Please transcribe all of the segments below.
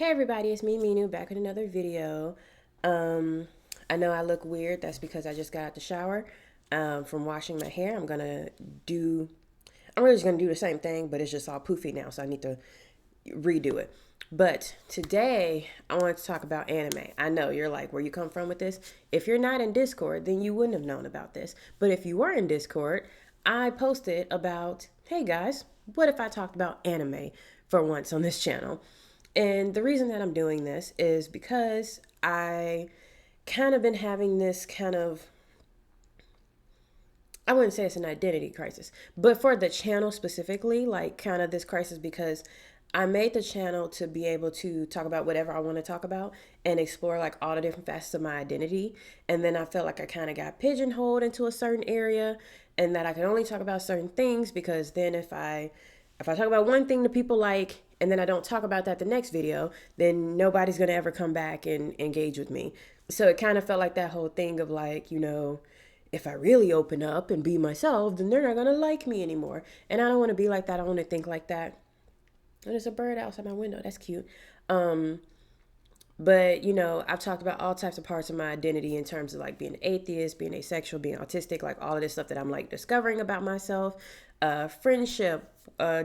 Hey everybody, it's me, Minu, back with another video. I know I look weird. That's because I just got out the shower from washing my hair. I'm really just gonna do the same thing, but it's just all poofy now, so I need to redo it. But today, I wanted to talk about anime. I know you're like, where you come from with this? If you're not in Discord, then you wouldn't have known about this. But if you were in Discord, I posted about, hey guys, what if I talked about anime for once on this channel? And the reason that I'm doing this is because I kind of been having this kind of, I wouldn't say it's an identity crisis, but for the channel specifically, like kind of this crisis because I made the channel to be able to talk about whatever I want to talk about and explore like all the different facets of my identity. And then I felt like I kind of got pigeonholed into a certain area and that I could only talk about certain things because then if I talk about one thing that people like and then I don't talk about that the next video, then nobody's going to ever come back and engage with me. So it kind of felt like that whole thing of like, if I really open up and be myself, then they're not going to like me anymore. And I don't want to be like that. I want to think like that. And there's a bird outside my window. That's cute. But, I've talked about all types of parts of my identity in terms of like being an atheist, being asexual, being autistic, like all of this stuff that I'm like discovering about myself, friendship,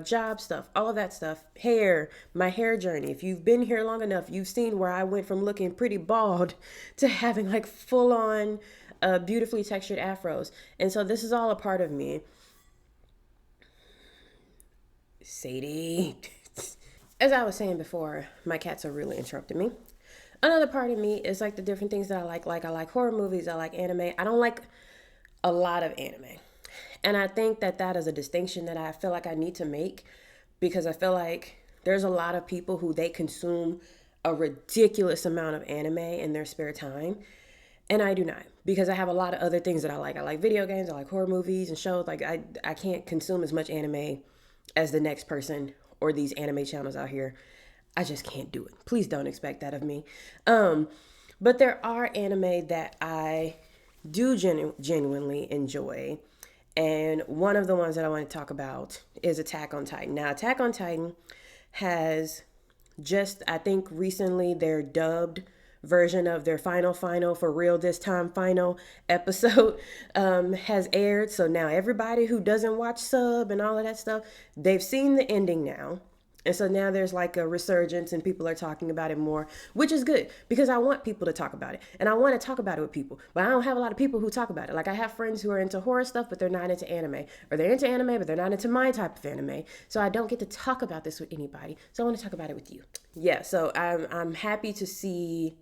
job stuff, all of that stuff, hair, my hair journey. If you've been here long enough, you've seen where I went from looking pretty bald to having like full on beautifully textured afros. And so this is all a part of me. Sadie. As I was saying before, my cats are really interrupting me. Another part of me is like the different things that I like. Like I like horror movies, I like anime. I don't like a lot of anime. And I think that that is a distinction that I feel like I need to make because I feel like there's a lot of people who they consume a ridiculous amount of anime in their spare time. And I do not because I have a lot of other things that I like. I like video games, I like horror movies and shows. Like I can't consume as much anime as the next person or these anime channels out here. I just can't do it. Please don't expect that of me. But there are anime that I do genuinely enjoy. And one of the ones that I want to talk about is Attack on Titan. Now, Attack on Titan has just, I think recently their dubbed version of their final for real this time final episode has aired. So now everybody who doesn't watch sub and all of that stuff, they've seen the ending now. And so now there's like a resurgence and people are talking about it more, which is good because I want people to talk about it. And I want to talk about it with people. But I don't have a lot of people who talk about it. Like I have friends who are into horror stuff, but they're not into anime. Or they're into anime, but they're not into my type of anime. So I don't get to talk about this with anybody. So I want to talk about it with you. Yeah, so I'm happy to see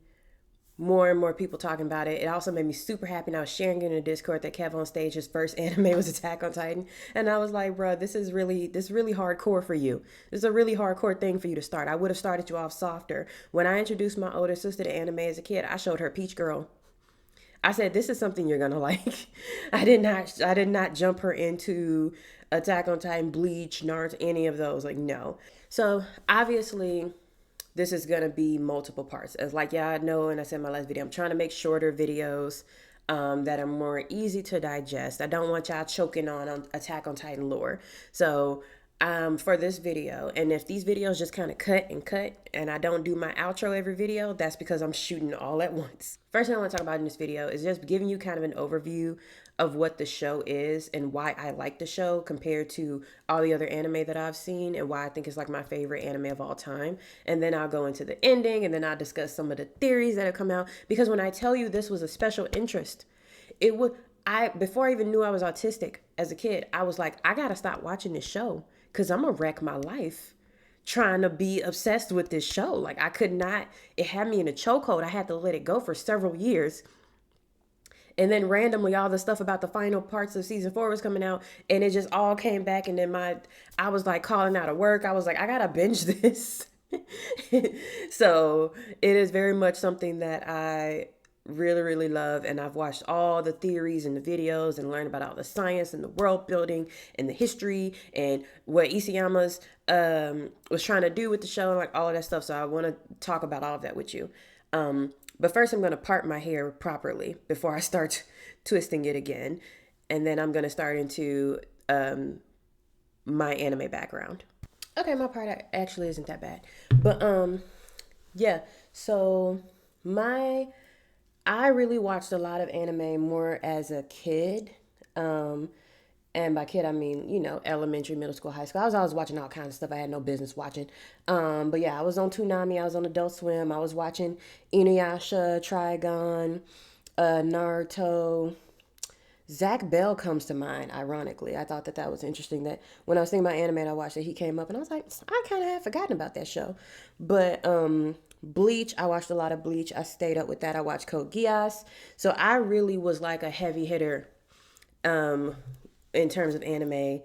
more and more people talking about it. It also made me super happy. And I was sharing in the Discord that Kev on stage, his first anime was Attack on Titan. And I was like, bro, this is really hardcore for you. This is a really hardcore thing for you to start. I would have started you off softer. When I introduced my older sister to anime as a kid, I showed her Peach Girl. I said, this is something you're gonna like. I did not jump her into Attack on Titan, Bleach, Naruto, any of those. Like, no. So obviously this is going to be multiple parts. As like, yeah, I know, and I said in my last video, I'm trying to make shorter videos that are more easy to digest. I don't want y'all choking on Attack on Titan lore. So for this video, and if these videos just kind of cut and I don't do my outro every video, that's because I'm shooting all at once. First thing I want to talk about in this video is just giving you kind of an overview of what the show is and why I like the show compared to all the other anime that I've seen and why I think it's like my favorite anime of all time. And then I'll go into the ending and then I'll discuss some of the theories that have come out because when I tell you this was a special interest, before I even knew I was autistic as a kid, I was like, I gotta stop watching this show because I'm gonna wreck my life trying to be obsessed with this show. Like I could not, it had me in a chokehold. I had to let it go for several years. And then randomly all the stuff about the final parts of season 4 was coming out and it just all came back. And then I was like calling out of work. I was like, I gotta binge this. So it is very much something that I really love, and I've watched all the theories and the videos and learned about all the science and the world building and the history and what Isayama's was trying to do with the show and like all of that stuff. So I want to talk about all of that with you. But first I'm going to part my hair properly before I start twisting it again, and then I'm going to start into my anime background. Okay, my part actually isn't that bad, but Yeah. So my I really watched a lot of anime more as a kid. Um, and by kid, I mean, elementary, middle school, high school. I was always watching all kinds of stuff I had no business watching. But yeah, I was on Toonami, I was on Adult Swim, I was watching Inuyasha, Trigun, Naruto. Zach Bell comes to mind, ironically. I thought that that was interesting that when I was thinking about anime and I watched it, he came up and I was like, I kind of had forgotten about that show. But Bleach, I watched a lot of Bleach. I stayed up with that. I watched Code Geass. So I really was like a heavy hitter um, in terms of anime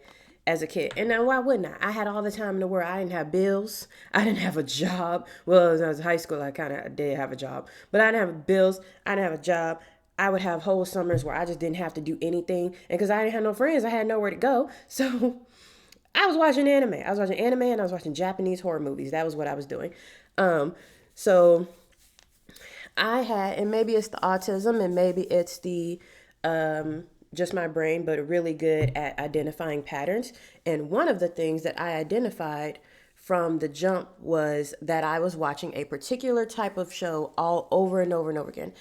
as a kid. And now, why wouldn't I? I had all the time in the world. I didn't have bills. I didn't have a job. Well, as I was in high school, I kind of did have a job, but I didn't have bills. I didn't have a job. I would have whole summers where I just didn't have to do anything. And because I didn't have no friends, I had nowhere to go. So I was watching anime. I was watching anime and I was watching Japanese horror movies. That was what I was doing. So I had, and maybe it's the autism and maybe it's the just my brain, but really good at identifying patterns. And one of the things that I identified from the jump was that I was watching a particular type of show all over and over and over again.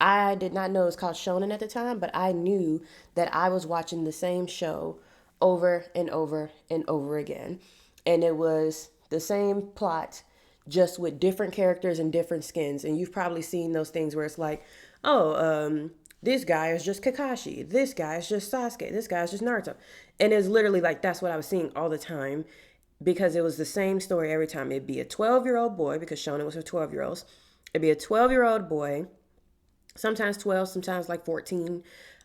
I did not know it was called shonen at the time, but I knew that I was watching the same show over and over and over again. And it was the same plot, just with different characters and different skins. And you've probably seen those things where it's like, oh, this guy is just Kakashi. This guy is just Sasuke. This guy is just Naruto. And it's literally like that's what I was seeing all the time because it was the same story every time. It'd be a 12-year-old boy, because Shonen was for 12-year-olds. It'd be a 12-year-old boy, sometimes 12, sometimes like 14.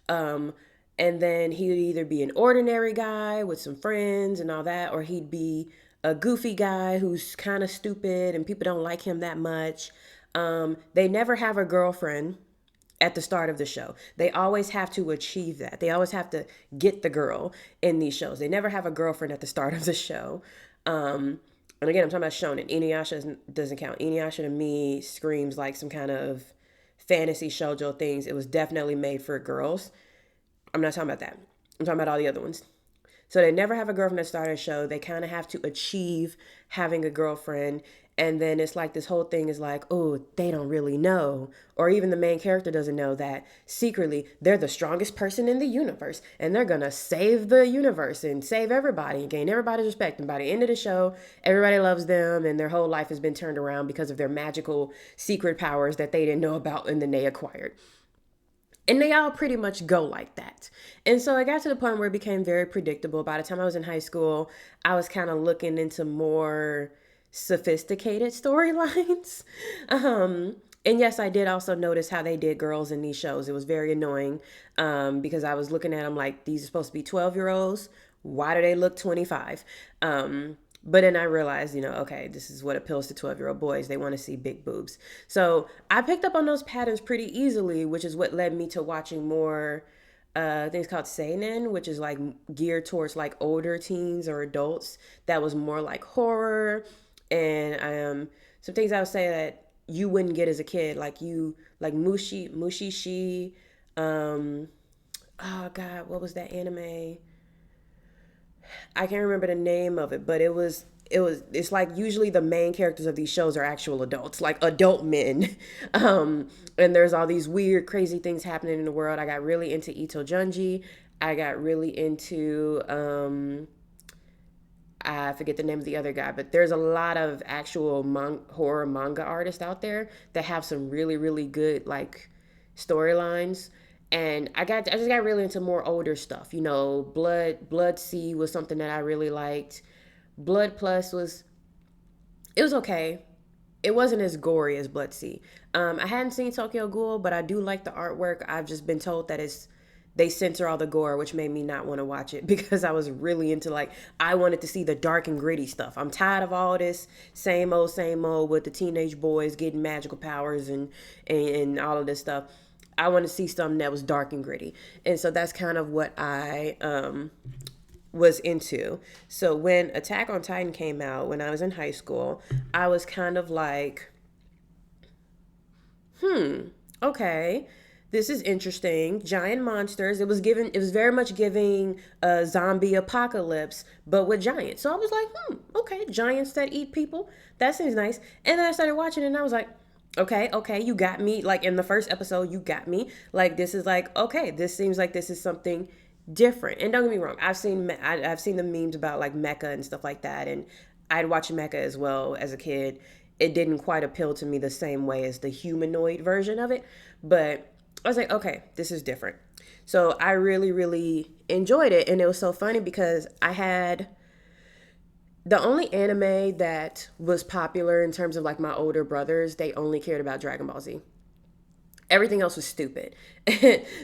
Um, and then he would either be an ordinary guy with some friends and all that, or he'd be a goofy guy who's kind of stupid and people don't like him that much. They never have a girlfriend at the start of the show. They always have to achieve that. They always have to get the girl in these shows. They never have a girlfriend at the start of the show. And again, I'm talking about shonen. Inuyasha doesn't count. Inuyasha to me screams like some kind of fantasy shoujo things. It was definitely made for girls. I'm not talking about that. I'm talking about all the other ones. So they never have a girlfriend at the start of the show. They kind of have to achieve having a girlfriend. And then it's like this whole thing is like, oh, they don't really know. Or even the main character doesn't know that secretly they're the strongest person in the universe. And they're going to save the universe and save everybody and gain everybody's respect. And by the end of the show, everybody loves them. And their whole life has been turned around because of their magical secret powers that they didn't know about and then they acquired. And they all pretty much go like that. And so I got to the point where it became very predictable. By the time I was in high school, I was kind of looking into more sophisticated storylines. And yes, I did also notice how they did girls in these shows. It was very annoying because I was looking at them like, these are supposed to be 12-year-olds. Why do they look 25? But then I realized, okay, this is what appeals to 12-year-old boys. They want to see big boobs. So I picked up on those patterns pretty easily, which is what led me to watching more things called seinen, which is like geared towards like older teens or adults. That was more like horror and some things I would say that you wouldn't get as a kid, like Mushishi. Oh God, what was that anime? I can't remember the name of it, but it's like usually the main characters of these shows are actual adults, like adult men. And there's all these weird, crazy things happening in the world. I got really into Ito Junji. I got really into I forget the name of the other guy, but there's a lot of actual horror manga artists out there that have some really, really good like storylines. And I just got really into more older stuff. Blood Sea was something that I really liked. Blood Plus it was okay. It wasn't as gory as Blood Sea. I hadn't seen Tokyo Ghoul, but I do like the artwork. I've just been told that they censor all the gore, which made me not want to watch it because I was really into like I wanted to see the dark and gritty stuff. I'm tired of all this same old with the teenage boys getting magical powers and all of this stuff. I want to see something that was dark and gritty, and so that's kind of what I was into. So when Attack on Titan came out when I was in high school, I was kind of like, okay, This is interesting. Giant monsters. It was very much giving a zombie apocalypse, but with giants. So I was like, okay, giants that eat people. That seems nice. And then I started watching it and I was like, okay, you got me. Like in the first episode, you got me. Like this is like, okay, this seems like this is something different. And don't get me wrong, I've seen the memes about like mecha and stuff like that, and I'd watch mecha as well as a kid. It didn't quite appeal to me the same way as the humanoid version of it, but I was like, okay, this is different. So I really, really enjoyed it, and it was so funny because I had the only anime that was popular in terms of like my older brothers. They only cared about Dragon Ball Z. Everything else was stupid.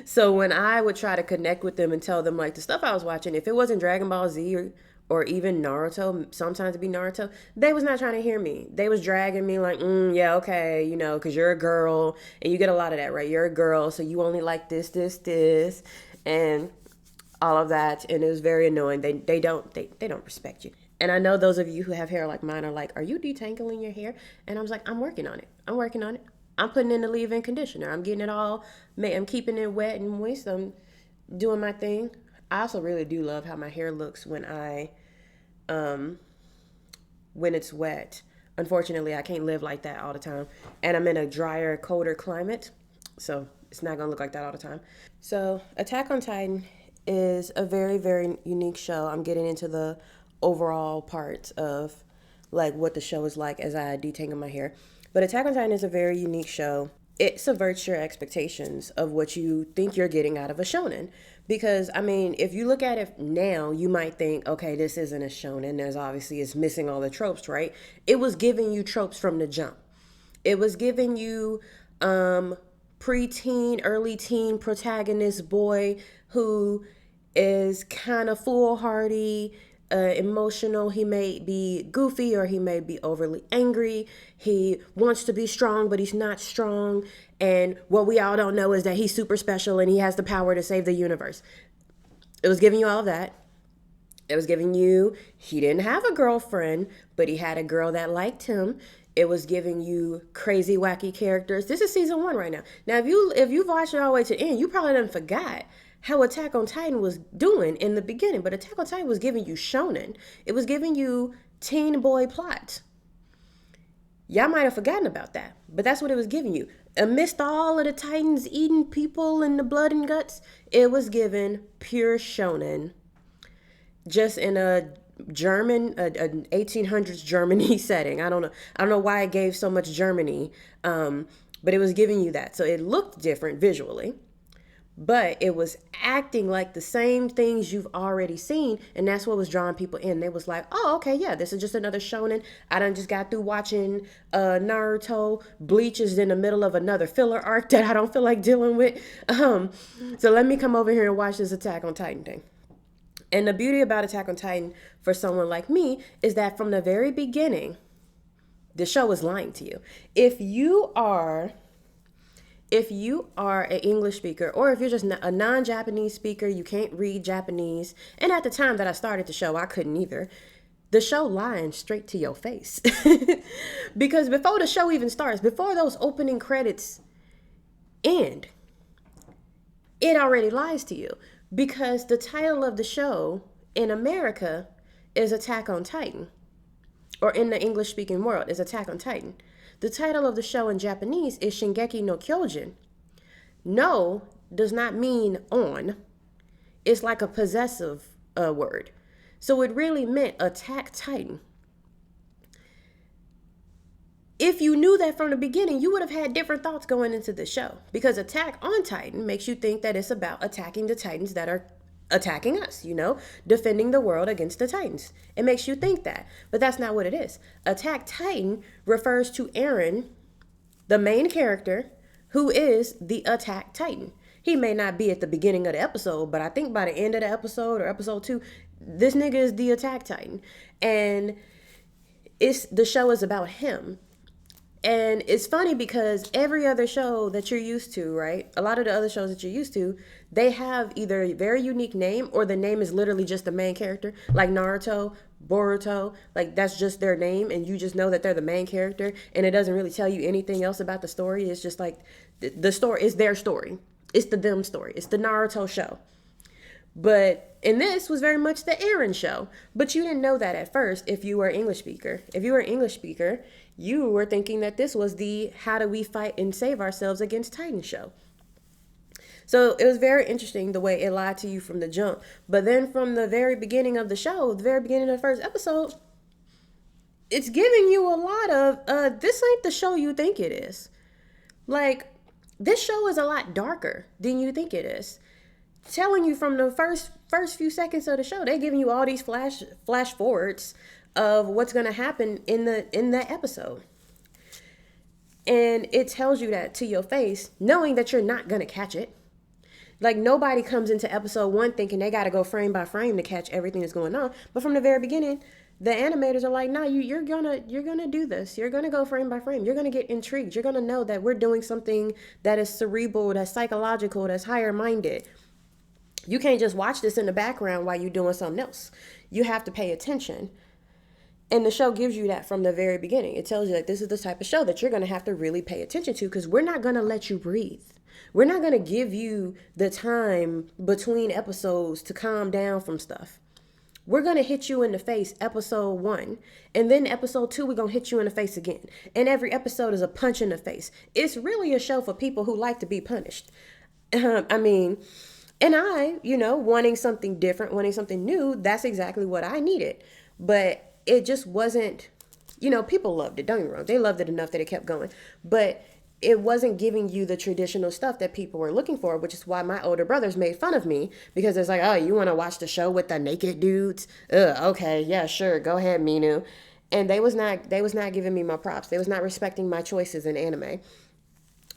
So when I would try to connect with them and tell them like the stuff I was watching, if it wasn't Dragon Ball Z or even Naruto, sometimes it'd be Naruto, they was not trying to hear me. They was dragging me like, yeah, okay, you know, because you're a girl and you get a lot of that, right? You're a girl, so you only like this, and all of that. And it was very annoying. They don't respect you. And I know those of you who have hair like mine are like, are you detangling your hair? And I was like, I'm working on it. I'm putting in the leave-in conditioner. I'm getting it all, I'm keeping it wet and moist. I'm doing my thing. I also really do love how my hair looks when it's wet. Unfortunately, I can't live like that all the time. And I'm in a drier, colder climate. So it's not going to look like that all the time. So Attack on Titan is a very, very unique show. I'm getting into the overall parts of like what the show is like as I detangle my hair. But Attack on Titan is a very unique show. It subverts your expectations of what you think you're getting out of a shonen. Because, I mean, if you look at it now, you might think, okay, this isn't a shonen. It's missing all the tropes, right? It was giving you tropes from the jump. It was giving you preteen, early teen protagonist boy who is kind of foolhardy, emotional. He may be goofy or he may be overly angry. He wants to be strong, but he's not strong. And what we all don't know is that he's super special and he has the power to save the universe. It was giving you all of that. It was giving you, he didn't have a girlfriend, but he had a girl that liked him. It was giving you crazy, wacky characters. This is season 1 right now. Now, if you've watched it all the way to the end, you probably done forgot how Attack on Titan was doing in the beginning. But Attack on Titan was giving you shonen. It was giving you teen boy plot. Y'all might have forgotten about that, but that's what it was giving you. Amidst all of the Titans eating people and the blood and guts, it was given pure shonen. Just in a 1800s Germany setting. I don't know why it gave so much Germany, but it was giving you that. So it looked different visually, but it was acting like the same things you've already seen, and that's what was drawing people in. They was like, oh, okay, yeah, this is just another shonen. I done just got through watching Naruto. Bleach is in the middle of another filler arc that I don't feel like dealing with. So let me come over here and watch this Attack on Titan thing. And the beauty about Attack on Titan for someone like me is that from the very beginning, the show is lying to you. If you are an English speaker, or if you're just a non-Japanese speaker, you can't read Japanese, and at the time that I started the show, I couldn't either, the show lying straight to your face. Because before the show even starts, before those opening credits end, it already lies to you. Because the title of the show in America is Attack on Titan, or in the English-speaking world is Attack on Titan. The title of the show in Japanese is Shingeki no Kyojin. No does not mean on. It's like a possessive word. So it really meant Attack Titan. If you knew that from the beginning, you would have had different thoughts going into the show. Because Attack on Titan makes you think that it's about attacking the Titans that are attacking us, defending the world against the Titans. It makes you think that. But that's not what it is. Attack Titan refers to Eren, the main character, who is the Attack Titan. He may not be at the beginning of the episode, but I think by the end of the episode or episode 2, this nigga is the Attack Titan. And the show is about him. And it's funny because every other show that you're used to, right? A lot of the other shows that you're used to, they have either a very unique name or the name is literally just the main character. Like Naruto, Boruto, like that's just their name and you just know that they're the main character and it doesn't really tell you anything else about the story. It's just like the story is their story. It's the them story. It's the Naruto show. But in this was very much the Eren show. But you didn't know that at first if you were an English speaker. If you were an English speaker, you were thinking that this was the how do we fight and save ourselves against Titan show. So it was very interesting the way it lied to you from the jump. But then from the very beginning of the show, the very beginning of the first episode, it's giving you a lot of this ain't the show you think it is. Like, this show is a lot darker than you think it is. Telling you from the first few seconds of the show, they're giving you all these flash forwards of what's gonna happen in the episode. And it tells you that to your face, knowing that you're not gonna catch it. Like, nobody comes into episode 1 thinking they gotta go frame by frame to catch everything that's going on. But from the very beginning, the animators are like, nah, you're gonna do this. You're gonna go frame by frame. You're gonna get intrigued. You're gonna know that we're doing something that is cerebral, that's psychological, that's higher minded. You can't just watch this in the background while you're doing something else. You have to pay attention. And the show gives you that from the very beginning. It tells you that this is the type of show that you're going to have to really pay attention to, because we're not going to let you breathe. We're not going to give you the time between episodes to calm down from stuff. We're going to hit you in the face episode 1. And then episode 2, we're going to hit you in the face again. And every episode is a punch in the face. It's really a show for people who like to be punished. And I, wanting something different, wanting something new, that's exactly what I needed. But it just wasn't, people loved it. Don't get me wrong. They loved it enough that it kept going. But it wasn't giving you the traditional stuff that people were looking for, which is why my older brothers made fun of me, because it's like, oh, you want to watch the show with the naked dudes? Okay, yeah, sure. Go ahead, Minu. And they was not giving me my props. They was not respecting my choices in anime,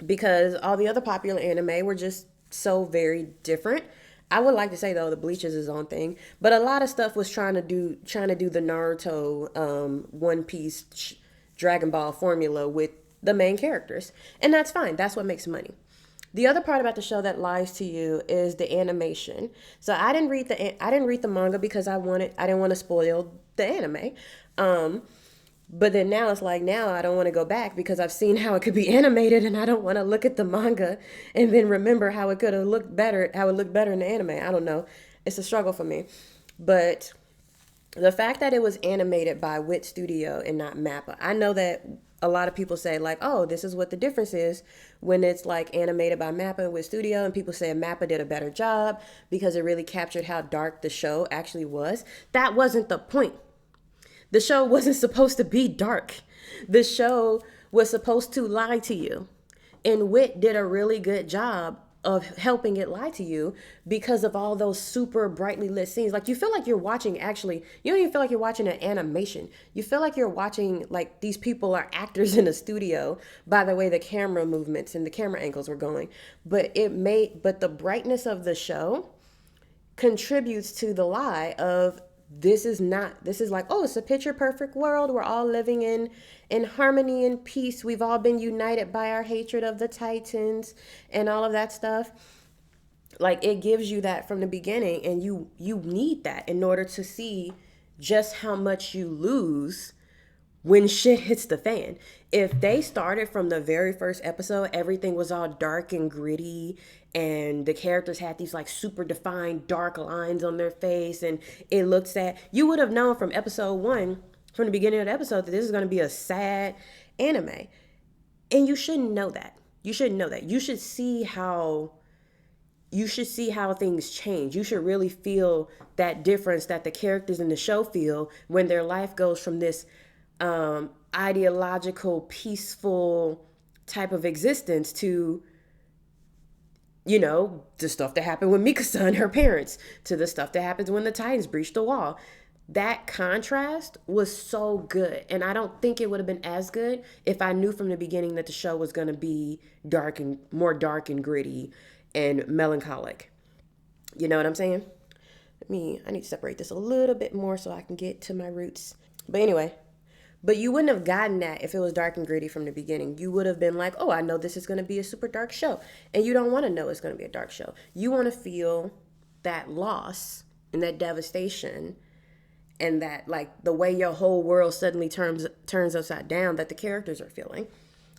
because all the other popular anime were just so very different. I would like to say, though, the Bleach is his own thing, but a lot of stuff was trying to do the Naruto, One Piece, Dragon Ball formula with the main characters, and that's fine. That's what makes money. The other part about the show that lies to you is the animation. So I didn't read the manga because I didn't want to spoil the anime. But then now it's like, now I don't want to go back because I've seen how it could be animated, and I don't want to look at the manga and then remember how it could have looked better, how it looked better in the anime. I don't know. It's a struggle for me. But the fact that it was animated by Wit Studio and not MAPPA, I know that a lot of people say like, oh, this is what the difference is when it's like animated by MAPPA and Wit Studio, and people say MAPPA did a better job because it really captured how dark the show actually was. That wasn't the point. The show wasn't supposed to be dark. The show was supposed to lie to you. And Wit did a really good job of helping it lie to you because of all those super brightly lit scenes. Like, you feel like you're watching, you don't even feel like you're watching an animation. You feel like you're watching, like, these people are actors in a studio by the way the camera movements and the camera angles were going. But the brightness of the show contributes to the lie of, this is like, oh, it's a picture perfect world. We're all living in harmony and peace. We've all been united by our hatred of the Titans and all of that stuff. Like, it gives you that from the beginning, and you need that in order to see just how much you lose when shit hits the fan. If they started from the very first episode, everything was all dark and gritty, and the characters had these like super defined dark lines on their face, and it looked sad, you would have known from episode 1, from the beginning of the episode, that this is going to be a sad anime. And you shouldn't know that. You shouldn't know that. You should see how things change. You should really feel that difference that the characters in the show feel when their life goes from this ideological, peaceful type of existence to, the stuff that happened with Mikasa and her parents, to the stuff that happens when the Titans breach the wall. That contrast was so good. And I don't think it would have been as good if I knew from the beginning that the show was going to be more dark and gritty and melancholic. You know what I'm saying? I need to separate this a little bit more so I can get to my roots. But anyway, you wouldn't have gotten that if it was dark and gritty from the beginning. You would have been like, oh, I know this is going to be a super dark show. And you don't want to know it's going to be a dark show. You want to feel that loss and that devastation, and that, like, the way your whole world suddenly turns upside down that the characters are feeling.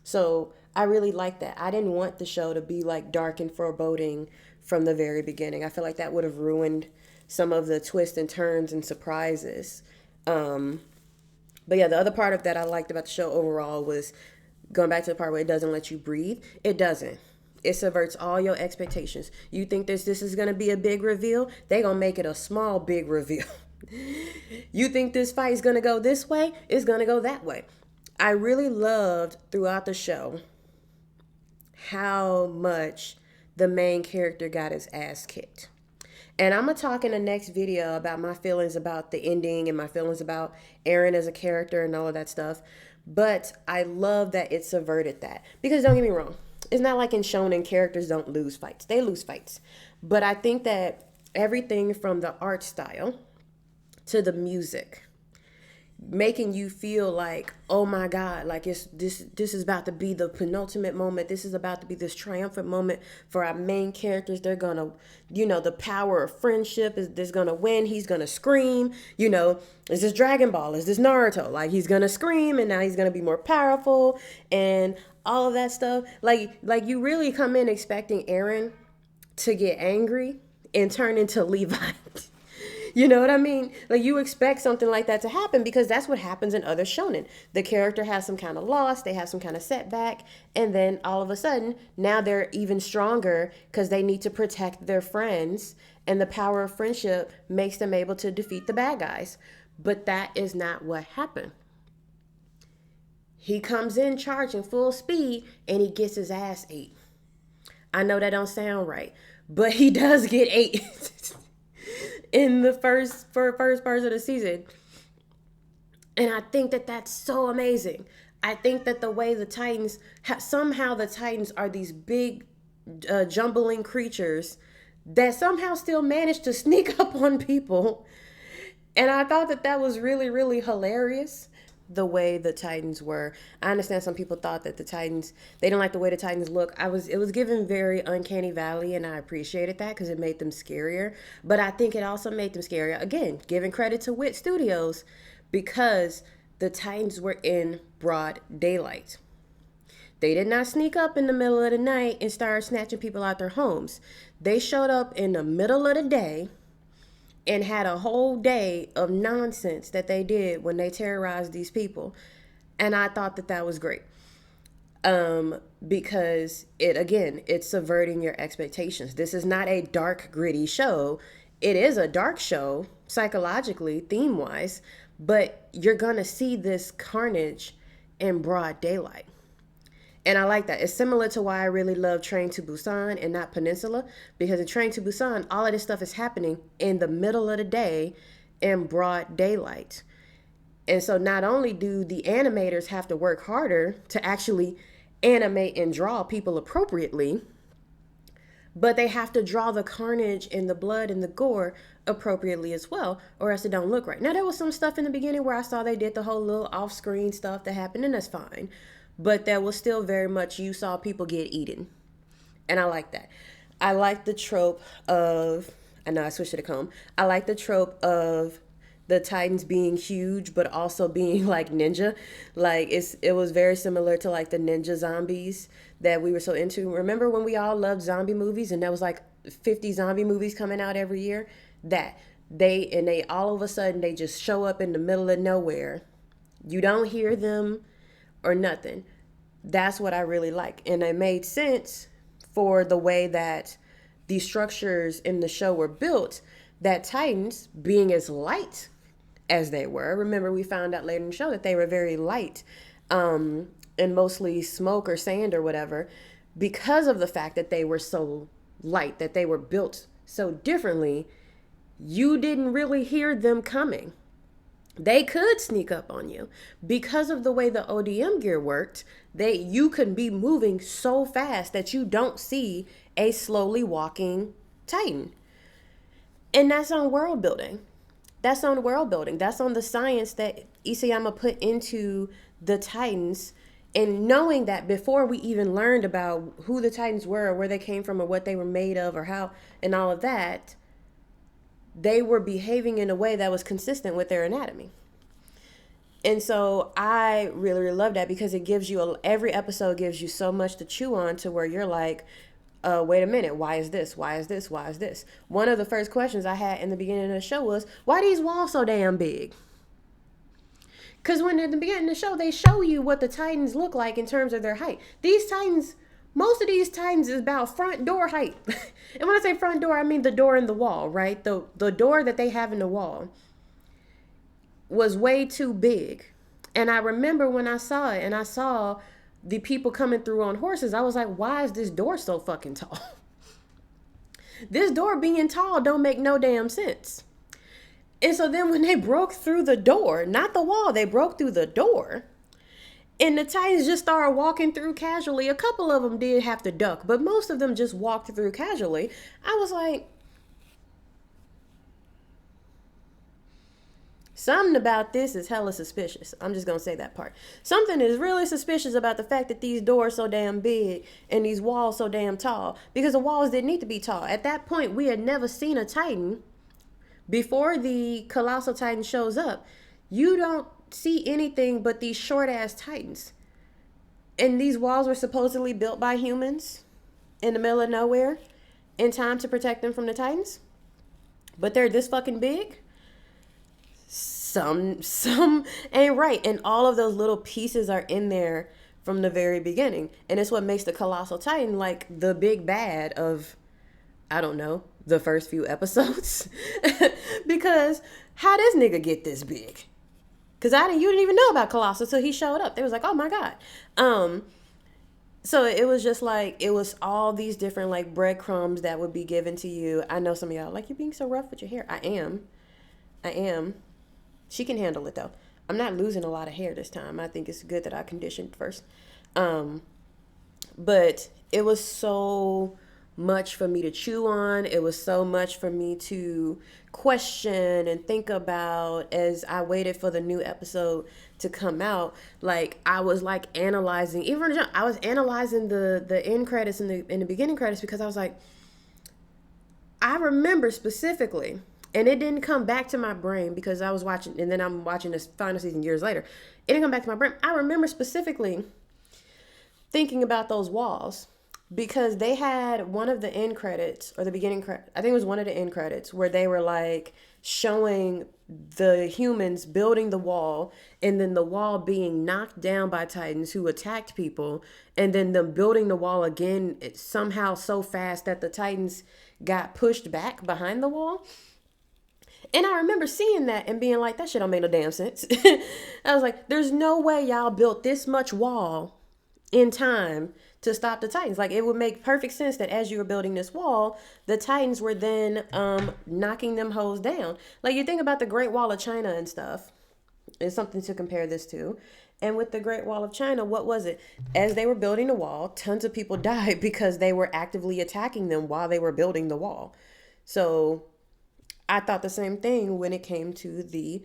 So I really like that. I didn't want the show to be like dark and foreboding from the very beginning. I feel like that would have ruined some of the twists and turns and surprises. Um, but yeah, the other part of that I liked about the show overall was going back to the part where it doesn't let you breathe. It doesn't. It subverts all your expectations. You think this is gonna be a big reveal? They gonna make it a small big reveal. You think this fight is gonna go this way? It's gonna go that way. I really loved throughout the show how much the main character got his ass kicked. And I'm going to talk in the next video about my feelings about the ending and my feelings about Aaron as a character and all of that stuff. But I love that it subverted that. Because don't get me wrong, it's not like in shonen characters don't lose fights. They lose fights. But I think that everything from the art style to the music, making you feel like, oh my God, like it's this is about to be the penultimate moment. This is about to be this triumphant moment for our main characters. They're gonna, the power of friendship is gonna win. He's gonna scream. Is this Dragon Ball? Is this Naruto? Like he's gonna scream and now he's gonna be more powerful and all of that stuff. Like you really come in expecting Aaron to get angry and turn into Levi. You know what I mean? Like you expect something like that to happen because that's what happens in other shonen. The character has some kind of loss, they have some kind of setback, and then all of a sudden, now they're even stronger because they need to protect their friends, and the power of friendship makes them able to defeat the bad guys. But that is not what happened. He comes in charging full speed and he gets his ass ate. I know that don't sound right, but he does get ate. In the first part of the season. And I think that that's so amazing. I think that the way the Titans, somehow the Titans are these big jumbling creatures that somehow still manage to sneak up on people. And I thought that that was really, really hilarious. The way the Titans were. I understand some people thought that the Titans, they didn't like the way the Titans look. It was given very uncanny valley, and I appreciated that because it made them scarier. But I think it also made them scarier. Again, giving credit to Wit Studios because the Titans were in broad daylight. They did not sneak up in the middle of the night and start snatching people out their homes. They showed up in the middle of the day and had a whole day of nonsense that they did when they terrorized these people. And I thought that that was great. Because it's subverting your expectations. This is not a dark, gritty show. It is a dark show, psychologically, theme-wise, but you're gonna see this carnage in broad daylight. And I like that. It's similar to why I really love Train to Busan and not Peninsula, because in Train to Busan, all of this stuff is happening in the middle of the day in broad daylight. And so not only do the animators have to work harder to actually animate and draw people appropriately, but they have to draw the carnage and the blood and the gore appropriately as well, or else it don't look right. Now, there was some stuff in the beginning where I saw they did the whole little off-screen stuff that happened, and that's fine. But there was still very much, you saw people get eaten. And I like that. I like the trope of, I know I switched to the comb. I like the trope of the Titans being huge, but also being like ninja. Like it was very similar to like the ninja zombies that we were so into. Remember when we all loved zombie movies and there was like 50 zombie movies coming out every year? They all of a sudden, they just show up in the middle of nowhere. You don't hear them or nothing. That's what I really like. And it made sense for the way that the structures in the show were built, that Titans, being as light as they were, remember we found out later in the show that they were very light, and mostly smoke or sand or whatever, because of the fact that they were so light, that they were built so differently, you didn't really hear them coming. They could sneak up on you because of the way the ODM gear worked. You could be moving so fast that you don't see a slowly walking Titan. And that's on world building. That's on the science that Isayama put into the Titans, and knowing that before we even learned about who the Titans were or where they came from or what they were made of or how and all of that, they were behaving in a way that was consistent with their anatomy. And so I really, really love that because it gives you every episode gives you so much to chew on to where you're like, wait a minute, why is this? Why is this? Why is this? One of the first questions I had in the beginning of the show was, why are these walls so damn big? Because when at the beginning of the show, they show you what the Titans look like in terms of their height. These Titans, most of these Titans is about front door height. And when I say front door, I mean the door in the wall, right? The door that they have in the wall was way too big. And I remember when I saw it and I saw the people coming through on horses, I was like, why is this door so fucking tall? This door being tall don't make no damn sense. And so then when they broke through the door, not the wall, they broke through the door. And the Titans just started walking through casually. A couple of them did have to duck, but most of them just walked through casually. I was like, something about this is hella suspicious. I'm just going to say that part. Something is really suspicious about the fact that these doors so damn big and these walls so damn tall. Because the walls didn't need to be tall. At that point, we had never seen a Titan. Before the Colossal Titan shows up, you don't see anything but these short-ass Titans. And these walls were supposedly built by humans in the middle of nowhere in time to protect them from the Titans. But they're this fucking big. Some ain't right. And all of those little pieces are in there from the very beginning. And it's what makes the Colossal Titan like the big bad of, I don't know, the first few episodes. Because how this nigga get this big? Because you didn't even know about Colossal until he showed up. They was like, oh my God. So it was just like, it was all these different like breadcrumbs that would be given to you. I know some of y'all like, you're being so rough with your hair. I am. She can handle it though. I'm not losing a lot of hair this time. I think it's good that I conditioned first. But it was so much for me to chew on. It was so much for me to question and think about as I waited for the new episode to come out. Like I was like analyzing, I was analyzing the end credits and the beginning credits because I was like, I remember specifically, and it didn't come back to my brain because I was watching, and then I'm watching this final season years later. It didn't come back to my brain. I remember specifically thinking about those walls because they had one of the end credits or the beginning credit. I think it was one of the end credits where they were like showing the humans building the wall and then the wall being knocked down by Titans who attacked people and then them building the wall again somehow so fast that the Titans got pushed back behind the wall. And I remember seeing that and being like, that shit don't make no damn sense. I was like, there's no way y'all built this much wall in time to stop the Titans. Like it would make perfect sense that as you were building this wall, the Titans were then knocking them hoes down. Like you think about the Great Wall of China and stuff. It's something to compare this to. And with the Great Wall of China, what was it? As they were building the wall, tons of people died because they were actively attacking them while they were building the wall. So I thought the same thing when it came to the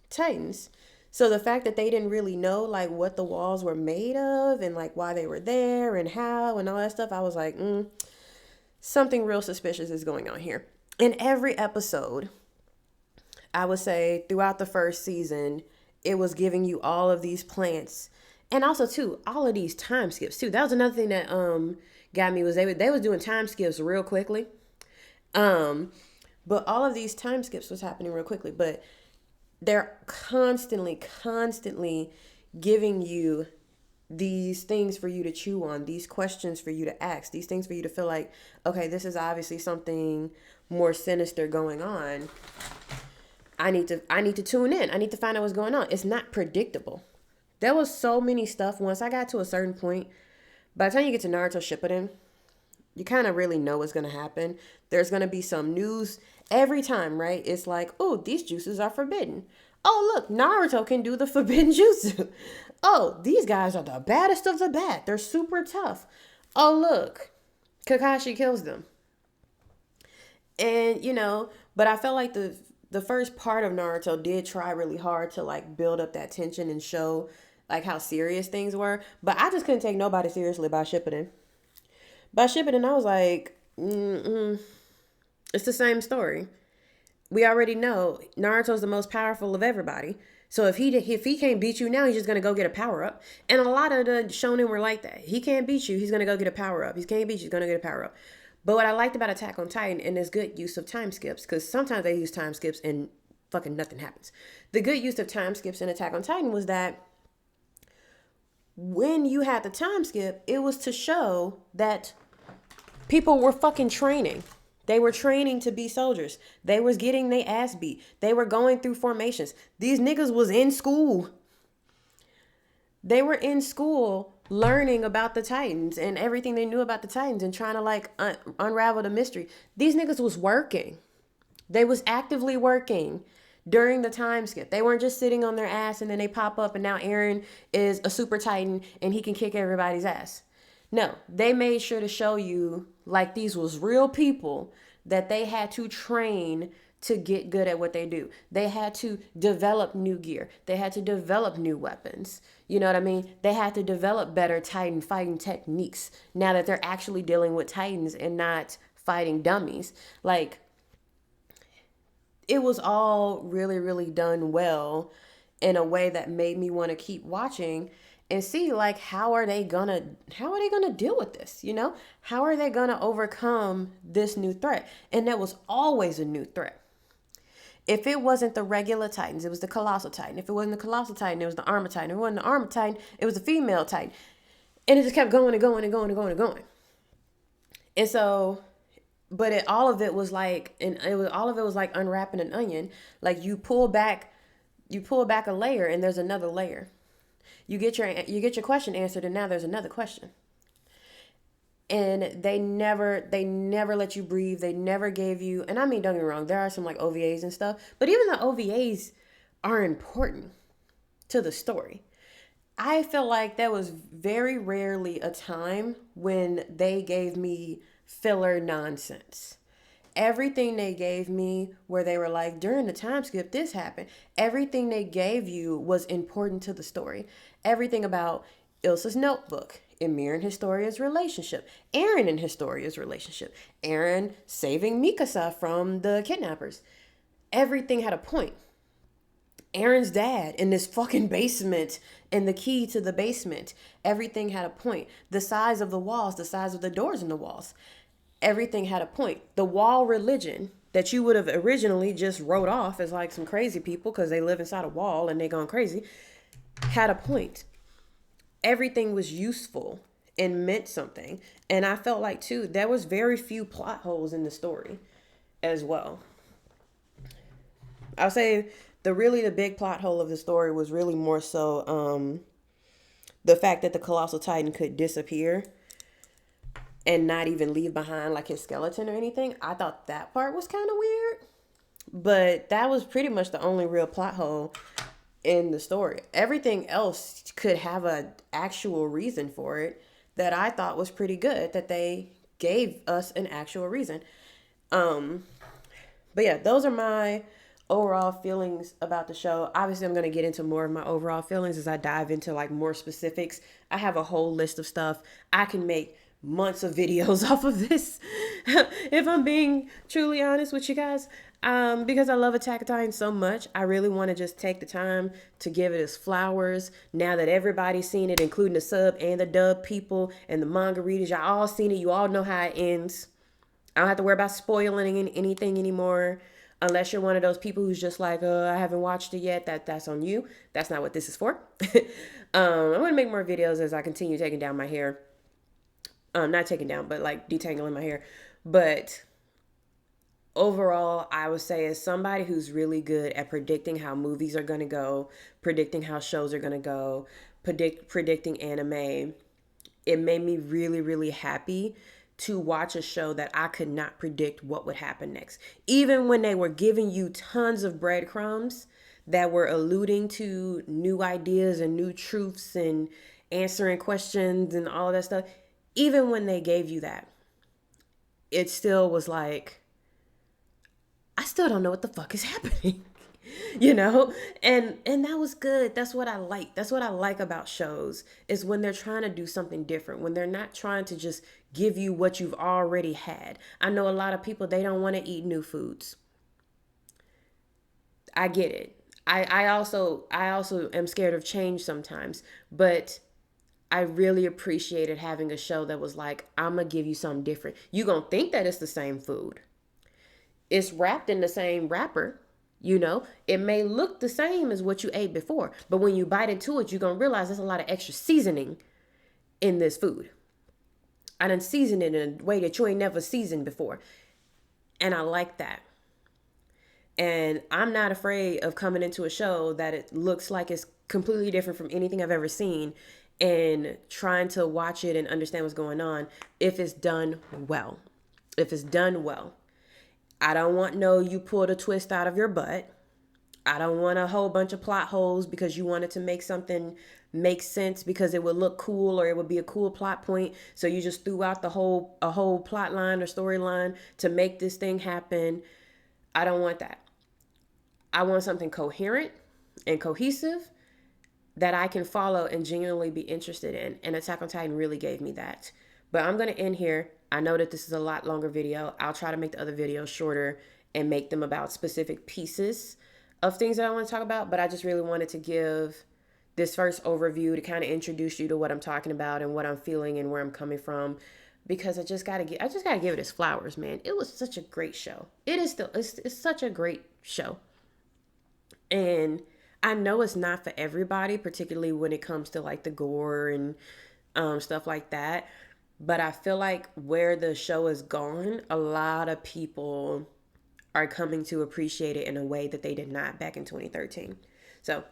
Titans. So the fact that they didn't really know like what the walls were made of and like why they were there and how and all that stuff, I was like, something real suspicious is going on here. In every episode, I would say throughout the first season, it was giving you all of these plants and also too, all of these time skips too. That was another thing that got me was they was doing time skips real quickly. But all of these time skips was happening real quickly, but they're constantly giving you these things for you to chew on, these questions for you to ask, these things for you to feel like, okay, this is obviously something more sinister going on. I need to tune in. I need to find out what's going on. It's not predictable. There was so many stuff. Once I got to a certain point, by the time you get to Naruto Shippuden, you kind of really know what's going to happen. There's going to be some news every time, right? It's like, oh, these juices are forbidden. Oh, look, Naruto can do the forbidden jutsu. Oh, these guys are the baddest of the bad. They're super tough. Oh, look, Kakashi kills them. And, but I felt like the first part of Naruto did try really hard to like build up that tension and show like how serious things were. But I just couldn't take nobody seriously by Shippuden. By Shippuden, I was like, it's the same story. We already know Naruto's the most powerful of everybody. So if he can't beat you now, he's just gonna go get a power up. And a lot of the shonen were like that. He can't beat you, he's gonna go get a power up. He can't beat you, he's gonna get a power up. But what I liked about Attack on Titan, and there's good use of time skips, because sometimes they use time skips and fucking nothing happens. The good use of time skips in Attack on Titan was that when you had the time skip, it was to show that people were fucking training. They were training to be soldiers. They was getting their ass beat. They were going through formations. These niggas was in school. They were in school learning about the Titans and everything they knew about the Titans and trying to like unravel the mystery. These niggas was working. They was actively working during the time skip. They weren't just sitting on their ass and then they pop up and now Eren is a super Titan and he can kick everybody's ass. No, they made sure to show you like these was real people that they had to train to get good at what they do. They had to develop new gear. They had to develop new weapons. You know what I mean? They had to develop better Titan fighting techniques now that they're actually dealing with Titans and not fighting dummies. Like, it was all really, really done well in a way that made me want to keep watching and see like how are they gonna deal with this, you know? How are they gonna overcome this new threat? And there was always a new threat. If it wasn't the regular Titans, it was the Colossal Titan. If it wasn't the Colossal Titan, it was the Armor Titan. If it wasn't the Armor Titan, it was the female Titan. And it just kept going and going and going and going and going. And so, but all of it was like, all of it was like unwrapping an onion. Like you pull back a layer and there's another layer. You get your question answered and now there's another question. And they never let you breathe. They never gave you, and I mean, don't get me wrong, there are some like OVAs and stuff, but even the OVAs are important to the story. I feel like there was very rarely a time when they gave me filler nonsense. Everything they gave me where they were like, during the time skip, this happened. Everything they gave you was important to the story. Everything about Ilsa's notebook, Ymir and Historia's relationship, Eren and Historia's relationship, Eren saving Mikasa from the kidnappers. Everything had a point. Eren's dad in this fucking basement and the key to the basement. Everything had a point. The size of the walls, the size of the doors in the walls. Everything had a point. The wall religion that you would have originally just wrote off as like some crazy people because they live inside a wall and they gone crazy had a point. Everything was useful and meant something. And I felt like, too, there was very few plot holes in the story as well. I'll say the big plot hole of the story was really more so the fact that the Colossal Titan could disappear and not even leave behind like his skeleton or anything. I thought that part was kind of weird. But that was pretty much the only real plot hole in the story. Everything else could have an actual reason for it that I thought was pretty good, that they gave us an actual reason. But yeah, those are my overall feelings about the show. Obviously, I'm going to get into more of my overall feelings as I dive into like more specifics. I have a whole list of stuff. I can make months of videos off of this if I'm being truly honest with you guys. Because I love Attack on Titan so much, I really want to just take the time to give it its flowers. Now that everybody's seen it, including the sub and the dub people and the manga readers, y'all all seen it. You all know how it ends. I don't have to worry about spoiling anything anymore. Unless you're one of those people who's just like, I haven't watched it yet. That's on you. That's not what this is for. I'm going to make more videos as I continue taking down my hair. Not taking down, but like detangling my hair. But overall, I would say as somebody who's really good at predicting how movies are going to go, predicting how shows are going to go, predicting anime, it made me really, really happy to watch a show that I could not predict what would happen next. Even when they were giving you tons of breadcrumbs that were alluding to new ideas and new truths and answering questions and all of that stuff, even when they gave you that, it still was like, I still don't know what the fuck is happening, you know? And that was good. That's what I like. That's what I like about shows, is when they're trying to do something different, when they're not trying to just give you what you've already had. I know a lot of people, they don't want to eat new foods. I get it. I also am scared of change sometimes, but I really appreciated having a show that was like, I'm gonna give you something different. You gonna think that it's the same food. It's wrapped in the same wrapper. It may look the same as what you ate before, but when you bite into it, you're gonna realize there's a lot of extra seasoning in this food. I done seasoned it in a way that you ain't never seasoned before. And I like that. And I'm not afraid of coming into a show that it looks like it's completely different from anything I've ever seen and trying to watch it and understand what's going on if it's done well. If it's done well. I don't want no you pulled a twist out of your butt. I don't want a whole bunch of plot holes because you wanted to make something make sense because it would look cool or it would be a cool plot point. So you just threw out a whole plot line or storyline to make this thing happen. I don't want that. I want something coherent and cohesive that I can follow and genuinely be interested in. And Attack on Titan really gave me that. But I'm going to end here. I know that this is a lot longer video. I'll try to make the other videos shorter and make them about specific pieces of things that I want to talk about. But I just really wanted to give this first overview to kind of introduce you to what I'm talking about and what I'm feeling and where I'm coming from. Because I just gotta give it its flowers, man. It was such a great show. It's such a great show. And I know it's not for everybody, particularly when it comes to like the gore and stuff like that. But I feel like where the show is gone, a lot of people are coming to appreciate it in a way that they did not back in 2013. So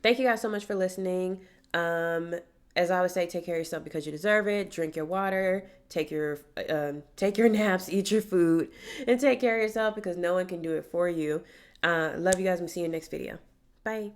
thank you guys so much for listening. As I always say, take care of yourself because you deserve it. Drink your water, take your naps, eat your food, and take care of yourself because no one can do it for you. Love you guys. We'll see you in the next video. Bye.